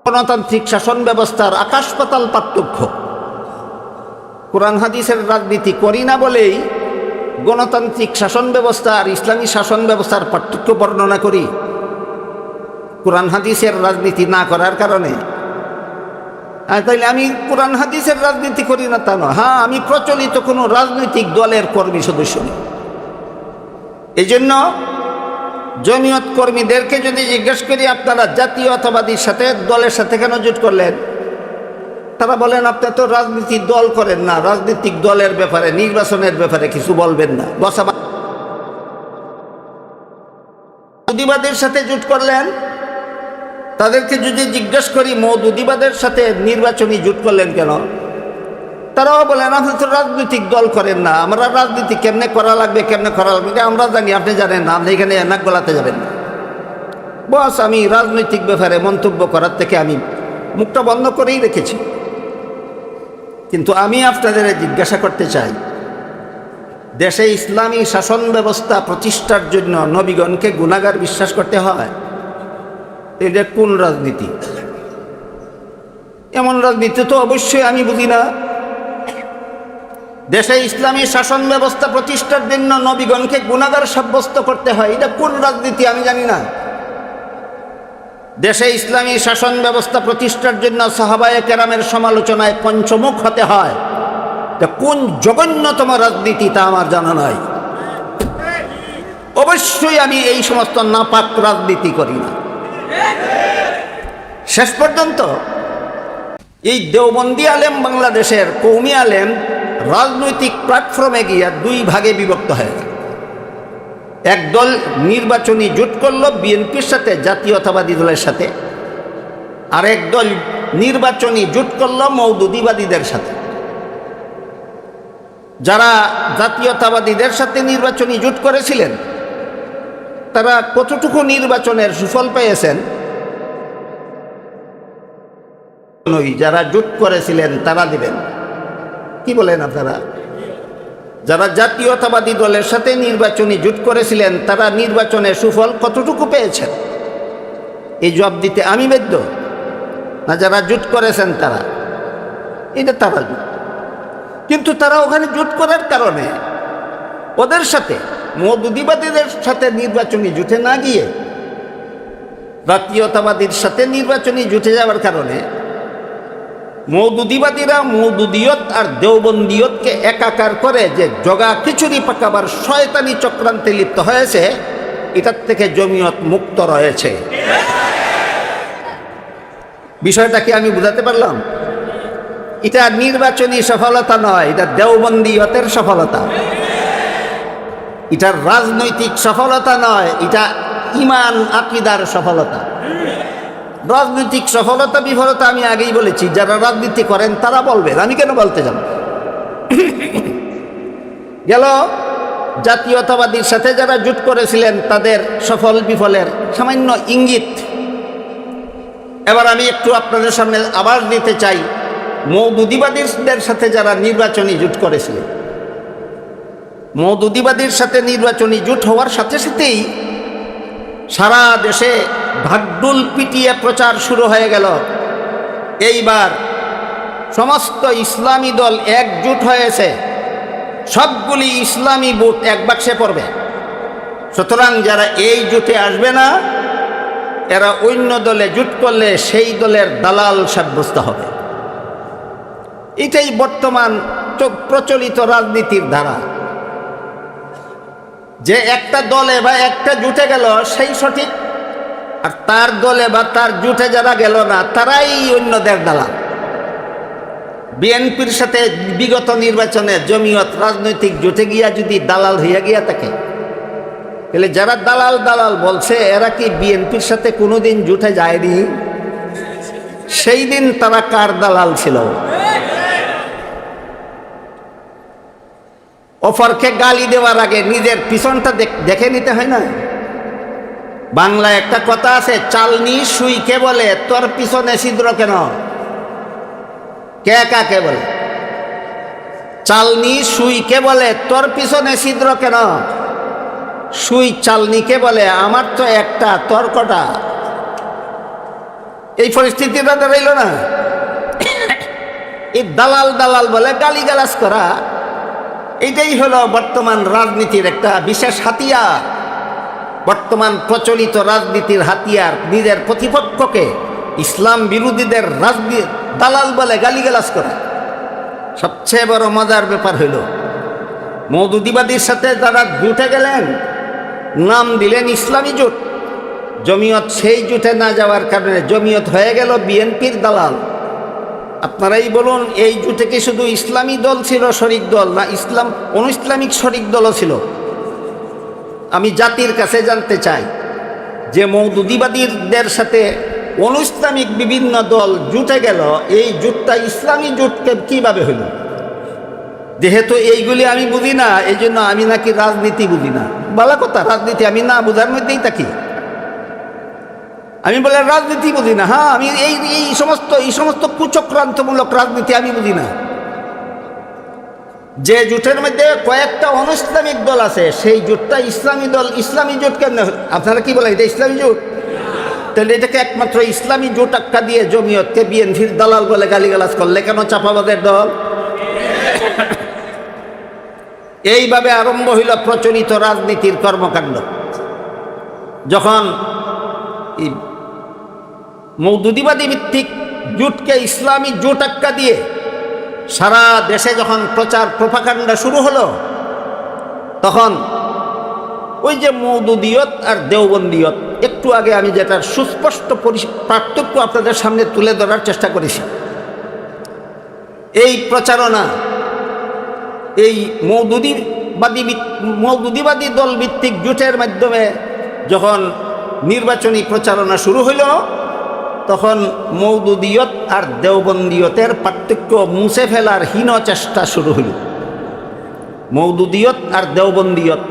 গণতান্ত্রিক শাসন ব্যবস্থার আকাশ পাতাল পার্থক্য। কোরআন হাদিসের রাজনীতি করি না বলেই গণতান্ত্রিক শাসন ব্যবস্থা আর ইসলামী শাসন ব্যবস্থার পার্থক্য বর্ণনা করি কোরআন হাদিসের রাজনীতি না করার কারণে। তাইলে আমি কোরআন হাদিসের রাজনীতি করি না তা নয়। হ্যাঁ, আমি প্রচলিত কোনো রাজনৈতিক দলের কর্মী সদস্য নই। এই জন্য জমিয়ত কর্মীদেরকে যদি জিজ্ঞেস করি আপনারা জাতীয়তাবাদীর সাথে দলের সাথে কেন জোট করলেন, তারা বলেন আপনি তো রাজনীতির দল করেন না, রাজনৈতিক দলের ব্যাপারে নির্বাচনের ব্যাপারে কিছু বলবেন না। মৌদুদিবাদের সাথে জোট করলেন, তাদেরকে যদি জিজ্ঞেস করি মৌদুদিবাদের সাথে নির্বাচনী জোট করলেন কেন, তারাও বলেন আপনি তো রাজনৈতিক দল করেন না, আমরা রাজনীতি কেমনে করা লাগবে কেমনে করা লাগবে আমরা জানি, আপনি জানেন না, আপনি এখানে নাক গলাতে যাবেন না। বস, আমি রাজনৈতিক ব্যাপারে মন্তব্য করার থেকে আমি মুখটা বন্ধ করেই রেখেছি। কিন্তু আমি আপনাদের জিজ্ঞাসা করতে চাই, দেশে ইসলামী শাসন ব্যবস্থা প্রতিষ্ঠার জন্য নবীগণকে গুনাহগার বিশ্বাস করতে হয়? এটা কোন রাজনীতি? এমন রাজনীতি তো অবশ্যই আমি বুঝি না। দেশে ইসলামী শাসন ব্যবস্থা প্রতিষ্ঠার জন্য নবীগণকে গুনাহগার সাব্যস্ত করতে হয়, এটা কোন রাজনীতি আমি জানি না। দেশে ইসলামী শাসন ব্যবস্থা প্রতিষ্ঠার জন্য সাহাবায়ে কেরামের সমালোচনায় পঞ্চমুখ হতে হয়, এটা কোন জঘন্যতম রাজনীতি তা আমার জানা নাই। অবশ্যই আমি এই সমস্ত নাপাক রাজনীতি করি না। শেষ পর্যন্ত এই দেওবন্দি আলেম বাংলাদেশের কৌমি আলেম রাজনৈতিক প্ল্যাটফর্মে গিয়া দুই ভাগে বিভক্ত হয়ে গেল। একদল নির্বাচনী জোট করল বিএনপির সাথে, জাতীয়তাবাদী দলের সাথে, আর একদল নির্বাচনী জোট করল মওদুদিবাদীদের সাথে। যারা জাতীয়তাবাদীদের সাথে নির্বাচনী জোট করেছিলেন তারা কতটুকু নির্বাচনের সুফল পেয়েছেন, যারা জোট করেছিলেন তারা দিবেন। কি বলেন আপনারা? যারা জাতীয়তাবাদী দলের সাথে নির্বাচনী জোট করেছিলেন তারা নির্বাচনের সুফল কতটুকু পেয়েছেন এই জবাব দিতে আমি বাধ্য না। যারা জোট করেছেন তারা, এটা তারা জোট, কিন্তু তারা ওখানে জোট করার কারণে ওদের সাথে মওদুদিবাদীদের সাথে নির্বাচনী জোটে না গিয়ে জাতীয়তাবাদীর সাথে নির্বাচনী জোটে যাওয়ার কারণে মওদুদিবাদীরা মওদুদিয়ত আর দেওবন্দিয়তকে একাকার করে যে জগা খিচুড়ি পাকাবার শয়তানি চক্রান্তে লিপ্ত হয়েছে, এটার থেকে জমিয়ত মুক্ত রয়েছে। বিষয়টা কি আমি বুঝাতে পারলাম? এটা নির্বাচনী সফলতা নয়, এটা দেওবন্দিয়তের সফলতা। এটা রাজনৈতিক সফলতা নয়, এটা ঈমান আকীদার সফলতা। রাজনৈতিক সফলতা বিফলতা আমি আগেই বলেছি, যারা রাজনীতি করেন তারা বলবেন, আমি কেন বলতে যাব। গেল জাতীয়তাবাদীর সাথে যারা জোট করেছিলেন তাদের সফল বিফলের সামান্য ইঙ্গিত। এবার আমি একটু আপনাদের সামনে আবার দিতে চাই, মওদুদিবাদীদের সাথে যারা নির্বাচনী জোট করেছিলেন, মওদুদিবাদীর সাথে নির্বাচনী জোট হওয়ার সাথে সাথেই সারা দেশে ঢাকঢোল পিটিয়ে প্রচার শুরু হয়ে গেল। এইবার সমস্ত ইসলামী দল একজোট হয়েছে, সবগুলি ইসলামী ভোট এক বাক্সে পড়বে। সুতরাং যারা এই জোটে আসবে না এরা অন্য দলে জোট করলে সেই দলের দালাল সাব্যস্ত হবে। এটাই বর্তমান প্রচলিত রাজনীতির ধারা, যে একটা দলে বা একটা জোটে গেল সেই সঠিক, আর তার দলে বা তার জোটে যারা গেল না তারাই অন্যদের দালাল। বিএনপির সাথে বিগত নির্বাচনে জমিয়ত রাজনৈতিক জোটে গিয়া যদি দালাল হইয়া গিয়া থাকে, তাহলে যারা দালাল দালাল বলছে এরা কি বিএনপির সাথে কোনোদিন জোটে যায়নি? সেই দিন তারা কার দালাল ছিল? অপরকে গালি দেওয়ার আগে নিজের পিছনটা দেখে নিতে হয় না? বাংলায় একটা কথা আছে, চালনি সুইকে বলে তোর পিছনে ছিদ্র কেন? কে কাকে বলে? চালনি সুইকে বলে তোর পিছনে ছিদ্র কেন? সুই চালনিকে বলে আমার তো একটা, তোর কটা? এই পরিস্থিতিটা দাঁড়াইল না? এই দালাল দালাল বলে গালিগালাজ করা, এটাই হলো বর্তমান রাজনীতির একটা বিশেষ হাতিয়ার। বর্তমান প্রচলিত রাজনীতির হাতিয়ার নিজের প্রতিপক্ষকে ইসলাম বিরোধীদের দালাল বলে গালিগালাজ করা। সবচেয়ে বড় মজার ব্যাপার হইল মওদুদিবাদীর সাথে যারা জুটে গেলেন, নাম দিলেন ইসলামী জোট। জমিয়ত সেই জোটে না যাওয়ার কারণে জমিয়ত হয়ে গেল বিএনপির দালাল। আপনারাই বলুন, এই জোটে কি শুধু ইসলামী দল ছিল শরিক দল, না ইসলাম অনুইসলামিক শরিক দলও ছিল? আমি জাতির কাছে জানতে চাই যে মওদুদিবাদীদের সাথে অনুইসলামিক বিভিন্ন দল জুটে গেল, এই জোটটা ইসলামী জোটকে কিভাবে হইল? যেহেতু এইগুলি আমি বুঝি না, এই জন্য আমি নাকি রাজনীতি বুঝি না। বলা কথা, রাজনীতি আমি না বুঝার মধ্যেই থাকি। আমি বলে রাজনীতি বুঝি না। হ্যাঁ, আমি এই সমস্ত কুচক্রান্তমূলক রাজনীতি আমি বুঝি না। যে জোটের মধ্যে কয়েকটা অনুইসলামিক দল আছে, সেই জোটটা ইসলামী দল। ইসলামী জোট কেন? আপনারা কি বলেন এটা ইসলামী জোট? তাহলে এটাকে একমাত্র ইসলামী জোট আখ্যা দিয়ে জমিয়তকে বিএনপির দালাল বলে গালিগালাজ করলে কেন? চাপাবাদের দল। এইভাবে আরম্ভ হইল প্রচলিত রাজনীতির কর্মকাণ্ড। যখন মওদুদিবাদী ভিত্তিক জোটকে ইসলামী জোট আখ্যা দিয়ে সারা দেশে যখন প্রচার প্রোপাগান্ডা শুরু হলো, তখন ওই যে মওদুদিয়ত আর দেওবন্দিয়ত, একটু আগে আমি যেটার সুস্পষ্ট পার্থক্য আপনাদের সামনে তুলে ধরার চেষ্টা করেছি, এই প্রচারণা এই মওদুদিবাদী দল ভিত্তিক জোটের মাধ্যমে যখন নির্বাচনী প্রচারণা শুরু হইল, তখন মওদুদিয়ত আর দেওবন্দিয়তের পার্থক্য মুছে ফেলার হীন চেষ্টা শুরু হইল। মওদুদিয়ত আর দেওবন্দিয়ত,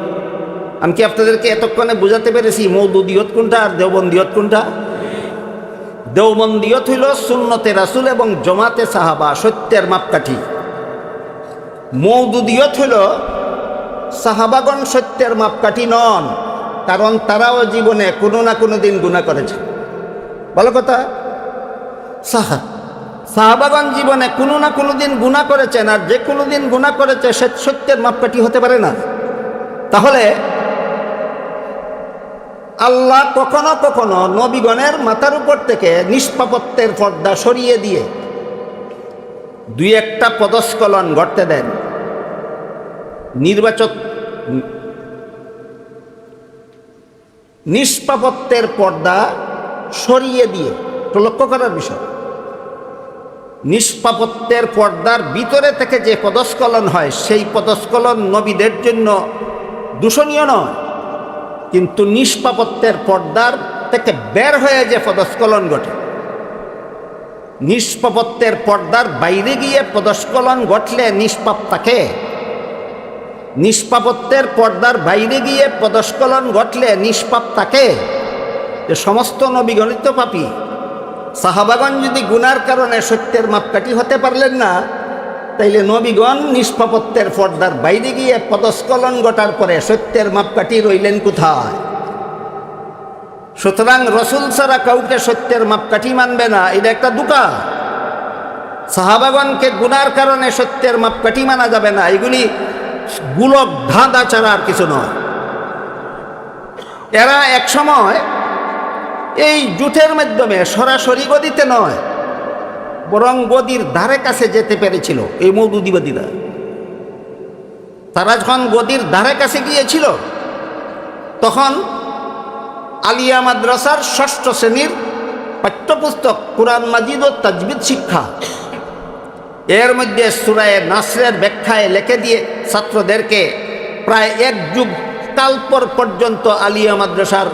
আমি কি আপনাদেরকে এতক্ষণে বুঝাতে পেরেছি মওদুদিয়ত কোনটা আর দেওবন্দিয়ত কোনটা? দেওবন্দিয়ত হইল সুন্নতে রাসূল এবং জমাতে সাহাবা, সত্যের মাপকাঠি। মওদুদিয়ত হইল সাহাবাগণ সত্যের মাপকাঠি নন, কারণ তারাও জীবনে কোনো না কোনো দিন গুনাহ করেছে। ভালো কথা, সাহাবাগণ জীবনে কোনো না কোনো দিন গুনাহ করেছেন, আর যে কোনো দিন গুনাহ করেছে সে সত্যের মাপকাঠি হতে পারে না। তাহলে আল্লাহ কখনো কখনো নবীগণের মাথার উপর থেকে নিষ্পাপত্বের পর্দা সরিয়ে দিয়ে দুই একটা পদস্খলন ঘটতে দেন। নিষ্পাপত্বের পর্দা সরিয়ে দিয়ে, তো লক্ষ্য করার বিষয়, নিষ্পাপত্বের পর্দার ভিতরে থেকে যে পদস্খলন হয়, সেই পদস্খলন নবীদের জন্য দূষণীয় নয়, কিন্তু নিষ্পাপত্বের পর্দার থেকে বের হয়ে যে পদস্খলন ঘটে, নিষ্পাপত্বের পর্দার বাইরে গিয়ে পদস্খলন ঘটলে নিষ্পাপ থাকে। নিষ্পাপত্বের পর্দার বাইরে গিয়ে পদস্খলন ঘটলে নিষ্পাপ থাকে। যে সমস্ত নবীগণিত পাপী, সাহাবাগণ যদি গুনার কারণে সত্যের মাপকাঠি হতে পারলেন না, তাইলে নবীগণ নিষ্পাপত্বের পর্দার বাইরে গিয়ে পদস্খলন ঘটার পরে সত্যের মাপকাঠি রইলেন কোথায়? সুতরাং রসুল ছাড়া কাউকে সত্যের মাপকাঠি মানবে না, এটা একটা দুকা। সাহাবাগণকে গুনার কারণে সত্যের মাপকাঠি মানা যাবে না, এগুলি গুলক ধাঁধা ছাড়া আর কিছু নয়। এরা এক সময় এই জোটের মাধ্যমে সরাসরি গদিতে নয়, বরং গদির ধারে কাছে যেতে পেরেছিল এই মওদুদিবাদীরা। তারা যখন গদির ধারে কাছে গিয়েছিল, তখন আলিয়া মাদ্রাসার ৬ষ্ঠ শ্রেণীর পাঠ্যপুস্তক কুরআন মাজিদ ও তাজবিদ শিক্ষা, এর মধ্যে সূরা নাসরের ব্যাখ্যায় লিখে দিয়ে ছাত্রদেরকে প্রায় এক যুগ কাল পর্যন্ত আলিয়া মাদ্রাসার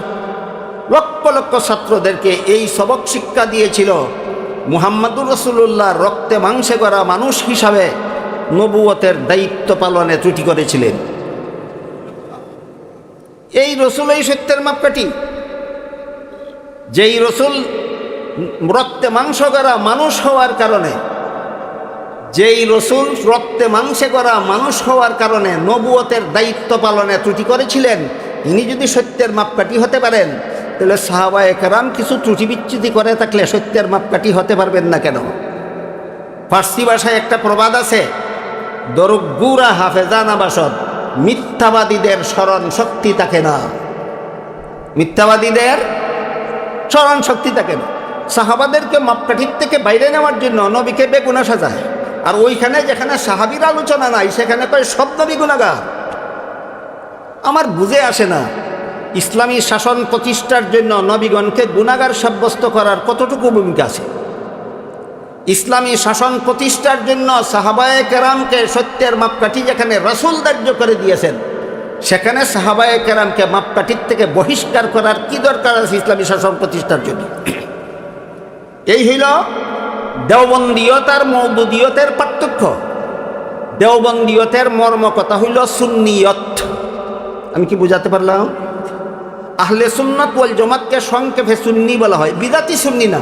লক্ষ লক্ষ ছাত্রদেরকে এই সবক শিক্ষা দিয়েছিল। মুহাম্মাদুর রাসূলুল্লাহ রক্তে মাংসে গড়া মানুষ হিসাবে নবুয়তের দায়িত্ব পালনে ত্রুটি করেছিলেন। এই রসুলই সত্যের মাপকাঠি। যেই রসুল রক্তে মাংস করা মানুষ হওয়ার কারণে, যেই রসুল রক্তে মাংসে করা মানুষ হওয়ার কারণে নবুয়তের দায়িত্ব পালনে ত্রুটি করেছিলেন, ইনি যদি সত্যের মাপকাঠি হতে পারেন, তাহলে সাহাবায়ে কেরাম কিছু ত্রুটি বিচ্যুতি করে থাকলে সত্যের মাপকাঠি হতে পারবেন না কেন? ফার্সি ভাষায় একটা প্রবাদ আছে, দরুগুরা হাফেজানা বাসদ, মিথ্যাবাদীদের স্মরণ শক্তি থাকে না। মিথ্যাবাদীদের স্মরণ শক্তি থাকে না। সাহাবাদেরকে মাপকাঠির থেকে বাইরে নেওয়ার জন্য নবীকে বেগুনা সাজায়, আর ওইখানে যেখানে সাহাবীর আলোচনা নাই সেখানে কয় সব নবী গুনাহগার। আমার বুঝে আসে না, ইসলামী শাসন প্রতিষ্ঠার জন্য নবীগণকে গুনাহগার সাব্যস্ত করার কতটুকু ভূমিকা আছে? ইসলামী শাসন প্রতিষ্ঠার জন্য সাহাবায়ে কেরামকে সত্যের মাপকাঠি যেখানে রাসূল ধার্য করে দিয়েছেন, সেখানে সাহাবায়ে কেরামকে মাপকাঠির থেকে বহিষ্কার করার কি দরকার আছে ইসলামী শাসন প্রতিষ্ঠার জন্য? এই হইল দেওবন্দীয়ত আর মওদুদিয়তের পার্থক্য। দেওবন্দীয়তের মর্ম কথা হইল সুন্নিয়ত। আমি কি বুঝাতে পারলাম? আহলে সুন্নাত ওয়াল জামাতকে সংক্ষেপে সুন্নি বলা হয়, বিদাতি সুন্নি না,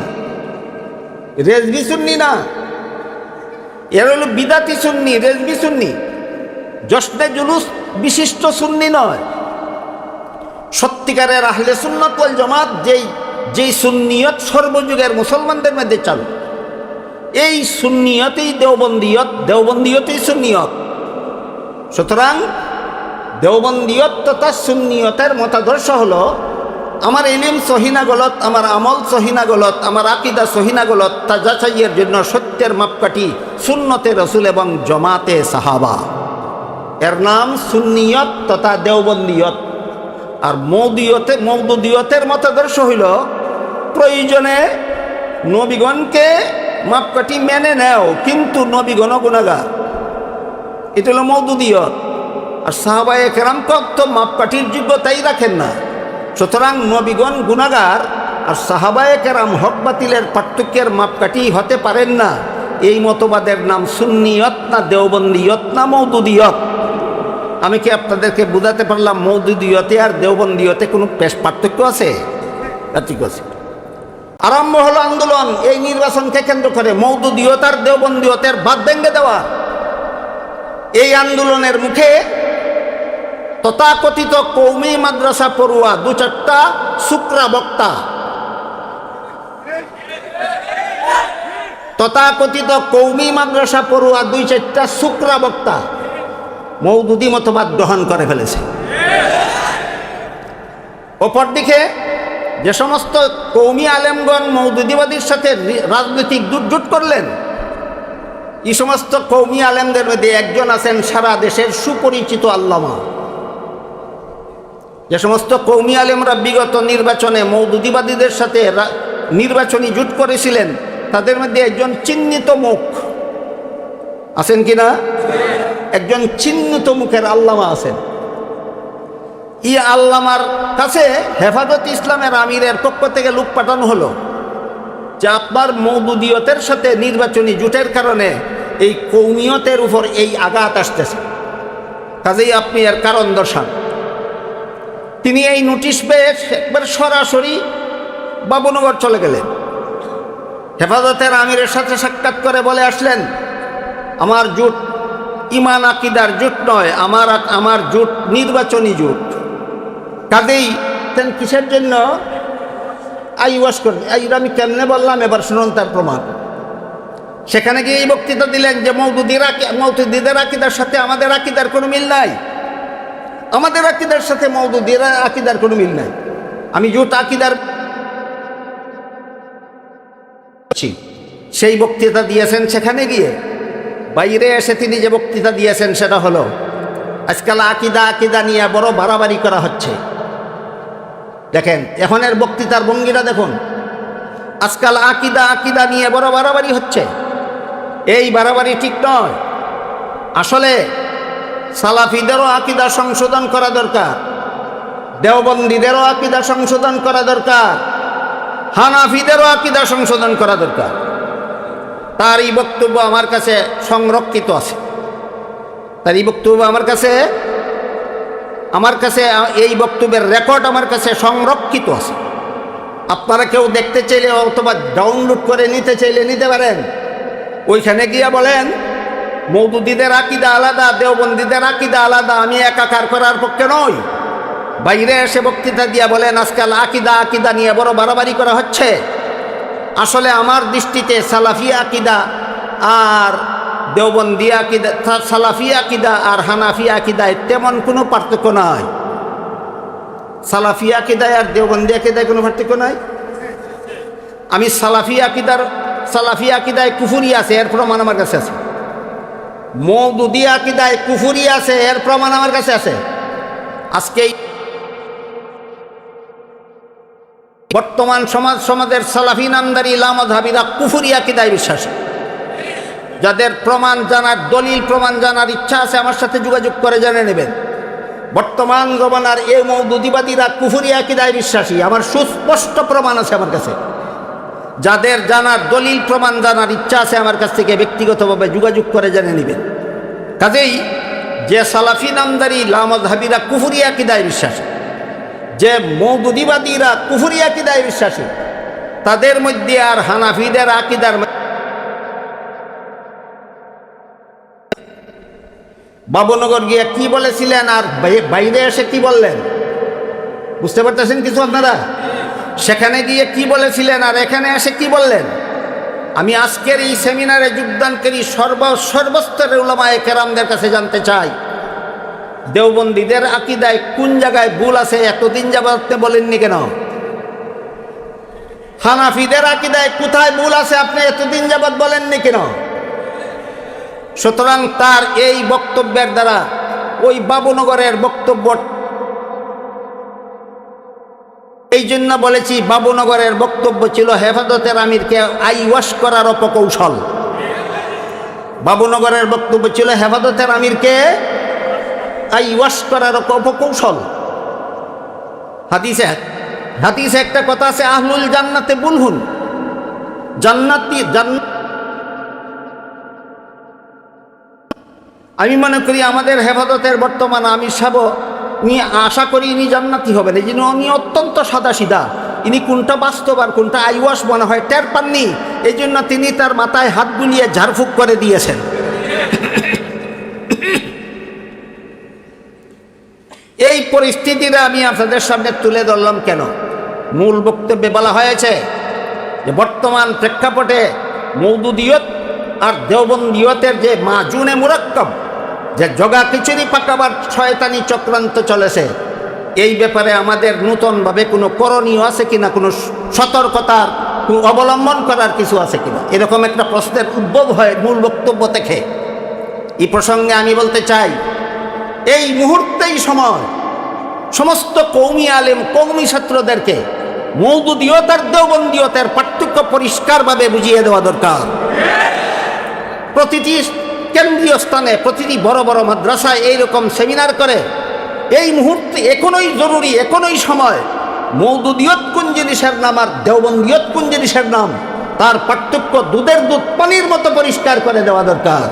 রেজভি সুন্নি না। এর হলো বিদাতি সুন্নি, রেজভি সুন্নি, জশ্নে জুলুস বিশিষ্ট সুন্নি নয়। সত্যিকারের আহলে সুন্নাত ওয়াল জামাত যেই সুন্নিয়ত সর্বযুগের মুসলমানদের মধ্যে চালু, এই সুন্নিয়তেই দেওবন্দীয়ত, দেওবন্দীয়তেই সুন্নিয়ত। সুতরাং দেওবন্দীয়ত তথা সুন্নিয়তের মতাদর্শ হলো, আমার ইলম সহিনা গলত, আমার আমল সহিনা গলত, আমার আকীদা সহিনা গলত, তা যাচাইয়ের জন্য সত্যের মাপকাঠি সুন্নতে রসুল এবং জমাতে সাহাবা। এর নাম সুন্নিয়ত তথা দেওবন্দীয়ত। আর মওদুদিয়তের মতাদর্শ হইল প্রয়োজনে নবীগণকে মাপকাঠি মেনে নেও, কিন্তু নবীগণ গুনাহগার। এটা হলো মওদুদিয়ত। আর সাহাবায়ে কেরাম তো মাপকাঠির যোগ্যতাই রাখেন না। সুতরাং নবীগণ গুনাহগার আর সাহাবায়ে কেরাম হক বাতিলের পার্থক্যের মাপকাঠি হতে পারেন না। এই মতবাদের নাম সুন্নিয়ত না দেওবন্দীয়ত না মওদুদিয়ত? আমি কি আপনাদেরকে বুঝাতে পারলাম মওদুদিয়তে আর দেওবন্দীয়তে কোনো পার্থক্য আছে? পার্থক্য আছে। আরম্ভ হলো আন্দোলন এই নির্বাচনকে কেন্দ্র করে, মওদুদিয়ত আর দেওবন্দীয়তের বাদ ভেঙে দেওয়া। এই আন্দোলনের মুখে তথাকথিত কৌমি মাদ্রাসা পড়ুয়া দু চারটা শুকরা বক্তা, তথাকথিত কৌমি মাদ্রাসা পড়ুয়া দুই চারটা শুকরা বক্তা মওদুদি মতবাদ গ্রহণ করে ফেলেছে। অপরদিকে যে সমস্ত কৌমি আলেমগণ মওদুদিবাদীর সাথে রাজনৈতিক জোট করলেন, এই সমস্ত কৌমি আলেমদের মধ্যে একজন আছেন সারা দেশের সুপরিচিত আল্লামা। যে সমস্ত কৌমি আলেমরা বিগত নির্বাচনে মওদুদিবাদীদের সাথে নির্বাচনী জোট করেছিলেন, তাদের মধ্যে একজন চিহ্নিত মুখ আছেন কিনা? একজন চিহ্নিত মুখের আল্লামা আছেন। এই আল্লামার কাছে হেফাজত ইসলামের আমিরের পক্ষ থেকে লোক পাঠানো হলো যে আপনার মওদুদিয়তের সাথে নির্বাচনী জোটের কারণে এই কৌমিয়তের উপর এই আঘাত আসতেছে, কাজেই আপনি এর কারণ দর্শান। তিনি এই নোটিশ পেয়ে একবার সরাসরি বাবুনগর চলে গেলেন। হেফাজতের আমিরের সাথে সাক্ষাৎ করে বলে আসলেন, আমার জোট ইমান আকিদার জোট নয়, আমার জোট নির্বাচনী জোট। কাজেই কিসের জন্য আইওয়াস করবে? আমি কেমনে বললাম, এবার শুনুন তার প্রমাণ। সেখানে গিয়ে এই বক্তৃতা দিলেন যে মওদুদিদের আকিদার সাথে আমাদের আকিদার কোনো মিল নাই, আমাদের আকিদার সাথে মওদুদির আকিদার কোনো মিল নাই। আমি জোট আকিদার সেই বক্তৃতা দিয়েছেন। সেখানে গিয়ে বাইরে এসে তিনি যে বক্তৃতা দিয়েছেন সেটা হলো, আজকাল আকিদা নিয়ে বড় বাড়াবাড়ি করা হচ্ছে। দেখেন এখনের বক্তৃতার ভঙ্গিটা দেখুন, আজকাল আকিদা নিয়ে বড় বাড়াবাড়ি হচ্ছে। এই বাড়াবাড়ি ঠিক নয়। আসলে সালাফিদেরও আকিদা সংশোধন করা দরকার, দেওবন্দীদেরও আকিদা সংশোধন করা দরকার, হানাফিদেরও আকিদা সংশোধন করা দরকার। তার এই বক্তব্য আমার কাছে সংরক্ষিত আছে। তার এই বক্তব্য আমার কাছে এই বক্তব্যের রেকর্ড আমার কাছে সংরক্ষিত আছে। আপনারা কেউ দেখতে চাইলে অথবা ডাউনলোড করে নিতে চাইলে নিতে পারেন। ওইখানে গিয়া বলেন মওদুদীদের আকীদা আলাদা, দেওবন্দীদের আকীদা আলাদা, আমি একাকার করার পক্ষে নই। বাইরে এসে বক্তৃতা দিয়া বলেন আজকাল আকীদা নিয়ে বড় বাড়াবাড়ি করা হচ্ছে। আসলে আমার দৃষ্টিতে সালাফি আকীদা আর দেওবন্দি আকীদা, সালাফি আকীদা আর হানাফি আকীদায় তেমন কোনো পার্থক্য নাই। সালাফি আকীদায় আর দেওবন্দি আকীদায় কোনো পার্থক্য নাই। আমি সালাফি আকীদায় কুফুরি আছে, এর প্রমাণ আমার কাছে আছে। মওদুদি আকীদায় কুফুরি আছে, এর প্রমাণ আমার কাছে আছে। আজকে বর্তমান সমাজের সালাফি নামদারি লামাযহাবীরা কুফুরি আকীদায় বিশ্বাসী। যাদের প্রমাণ জানার, দলিল প্রমাণ জানার ইচ্ছা আছে আমার সাথে যোগাযোগ করে জেনে নেবেন। বর্তমান জমানার এই মওদুদিবাদীরা কুফুরি আকীদায় বিশ্বাসী, আমার সুস্পষ্ট প্রমাণ আছে আমার কাছে। যাদের জানার, দলিল প্রমাণ জানার ইচ্ছা আছে আমার কাছ থেকে ব্যক্তিগতভাবে যোগাযোগ করে জেনে নেবেন। কাজেই যে সালাফি নামদারি লামাযহাবীরা কুফুরি আকীদায় বিশ্বাসী, যে মওদুদিবাদীরা কুফুরি আকীদায় বিশ্বাসী, তাদের মধ্যে আর হানাফিদের আকীদার বাবুনগর গিয়ে কি বলেছিলেন আর বাইরে এসে কি বললেন বুঝতে পারতেছেন কিছু আপনারা? সেখানে গিয়ে কি বলেছিলেন আর এখানে এসে কি বললেন? আমি আজকের এই সেমিনারে যোগদানকারী সর্বস্তরের উলামায়ে কেরামদের কাছে জানতে চাই, দেওবন্দীদের আকীদায় কোন জায়গায় ভুল আছে এতদিন যাবত বলেননি কেন? হানাফিদের আকীদায় কোথায় ভুল আছে আপনি এতদিন যাবত বলেননি কেন? সুতরাং তার এই বক্তব্যের দ্বারা ওই বাবুনগরের বক্তব্য, এই জন্য বলেছি বাবুনগরের বক্তব্য ছিল হেফাজতের আমিরকে আইওয়াশ করার অপকৌশল। বাবুনগরের বক্তব্য ছিল হেফাজতের আমিরকে আইওয়াশ করার অপকৌশল। হাদিসে একটা কথা আছে, আহলুল জান্নাতে বুলহুন, আমি মনে করি আমাদের হেফাজতের বর্তমান আমির সাহেব উনি আশা করি ইনি জান্নাতি হবেন। এই জন্য উনি অত্যন্ত সাদাসিধা, ইনি কোনটা বাস্তব আর কোনটা আইওয়াশ মনে হয় টের পাননি, এই জন্য তিনি তার মাথায় হাত বুলিয়ে ঝাড়ফুঁক করে দিয়েছেন। এই পরিস্থিতিটা আমি আপনাদের সামনে তুলে ধরলাম কেন? মূল বক্তব্যে বলা হয়েছে যে বর্তমান প্রেক্ষাপটে মওদুদিয়ত আর দেওবন্দিয়তের যে মাজুনে মুরাক্কাব, যে জগা খিচুড়ি পাকাবার শয়তানি চক্রান্ত চলেছে, এই ব্যাপারে আমাদের নূতনভাবে কোনো করণীয় আছে কিনা, কোনো সতর্কতার অবলম্বন করার কিছু আছে কিনা, এরকম একটা প্রশ্নের উদ্ভব হয় মূল বক্তব্য থেকে। এই প্রসঙ্গে আমি বলতে চাই, এই মুহূর্তেই সময় সমস্ত কওমি আলেম, কওমি ছাত্রদেরকে মওদুদিয়ত আর দেওবন্দিয়তের পার্থক্য পরিষ্কারভাবে বুঝিয়ে দেওয়া দরকার। প্রতিটি কেন্দ্রীয় স্থানে, প্রতিটি বড় বড় মাদ্রাসায় এইরকম সেমিনার করে এই মুহূর্তে এখনই জরুরি, এখনই সময় মওদুদিয়ত কোন জিনিসের নাম আর দেওবন্দিয়ত কোন জিনিসের নাম, তার পার্থক্য দুধের দুধ পানির মতো পরিষ্কার করে দেওয়া দরকার।